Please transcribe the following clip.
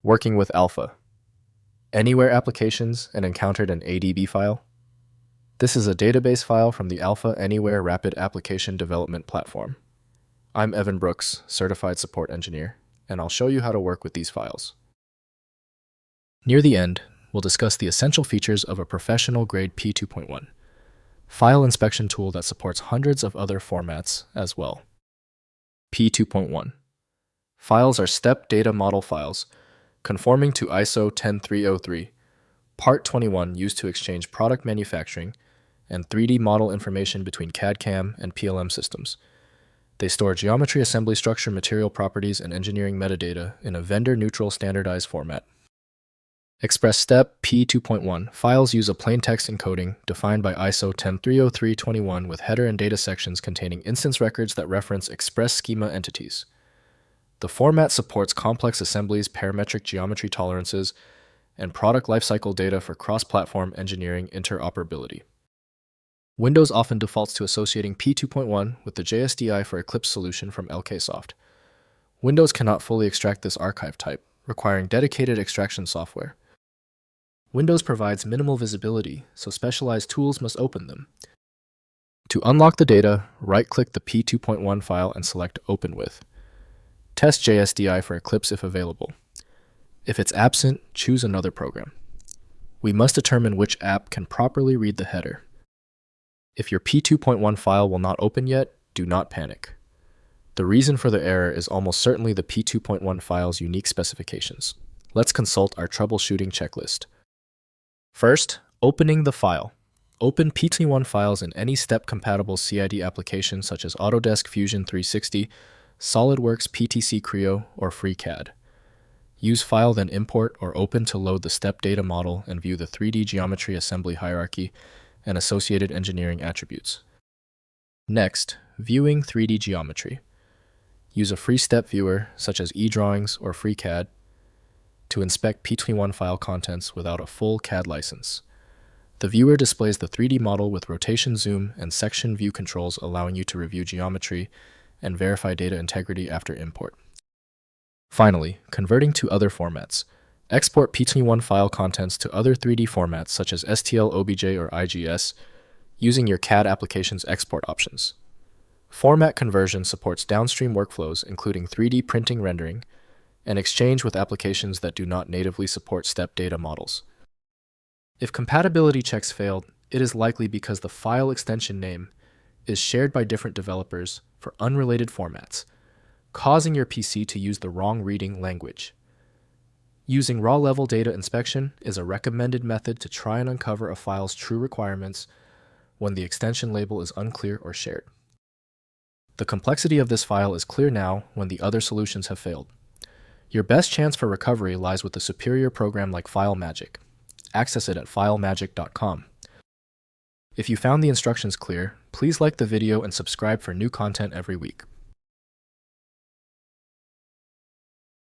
Working with Alpha. Anywhere applications and encountered an ADB file? This is a database file from the Alpha Anywhere Rapid Application Development Platform. I'm Evan Brooks, Certified Support Engineer, and I'll show you how to work with these files. Near the end, we'll discuss the essential features of a professional-grade P21 file inspection tool that supports hundreds of other formats as well. P21 files are STEP data model files, conforming to ISO 10303, Part 21 used to exchange product manufacturing and 3D model information between CAD CAM and PLM systems. They store geometry, assembly structure, material properties, and engineering metadata in a vendor-neutral standardized format. Express STEP P21 files use a plaintext encoding defined by ISO 10303-21 with header and data sections containing instance records that reference express schema entities. The format supports complex assemblies, parametric geometry tolerances, and product lifecycle data for cross-platform engineering interoperability. Windows often defaults to associating P2.1 with the JSDI for Eclipse solution from LKsoft. Windows cannot fully extract this archive type, requiring dedicated extraction software. Windows provides minimal visibility, so specialized tools must open them. To unlock the data, right-click the P2.1 file and select Open With. Test JSDI for Eclipse if available. If it's absent, choose another program. We must determine which app can properly read the header. If your P2.1 file will not open yet, do not panic. The reason for the error is almost certainly the P2.1 file's unique specifications. Let's consult our troubleshooting checklist. First, opening the file. Open P21 files in any STEP-compatible CID application such as Autodesk Fusion 360, SolidWorks PTC Creo, or FreeCAD. Use File then Import or Open to load the STEP data model and view the 3D geometry assembly hierarchy and associated engineering attributes. Next, viewing 3D geometry. Use a free STEP viewer such as eDrawings or FreeCAD to inspect P21 file contents without a full CAD license. The viewer displays the 3D model with rotation, zoom, and section view controls, allowing you to review geometry and verify data integrity after import. Finally, converting to other formats. Export P21 file contents to other 3D formats such as STL, OBJ, or IGS using your CAD application's export options. Format conversion supports downstream workflows including 3D printing, rendering, and exchange with applications that do not natively support STEP data models. If compatibility checks failed, it is likely because the file extension name is shared by different developers for unrelated formats, causing your PC to use the wrong reading language. Using raw-level data inspection is a recommended method to try and uncover a file's true requirements when the extension label is unclear or shared. The complexity of this file is clear now when the other solutions have failed. Your best chance for recovery lies with a superior program like FileMagick. Access it at filemagick.com. If you found the instructions clear, please like the video and subscribe for new content every week.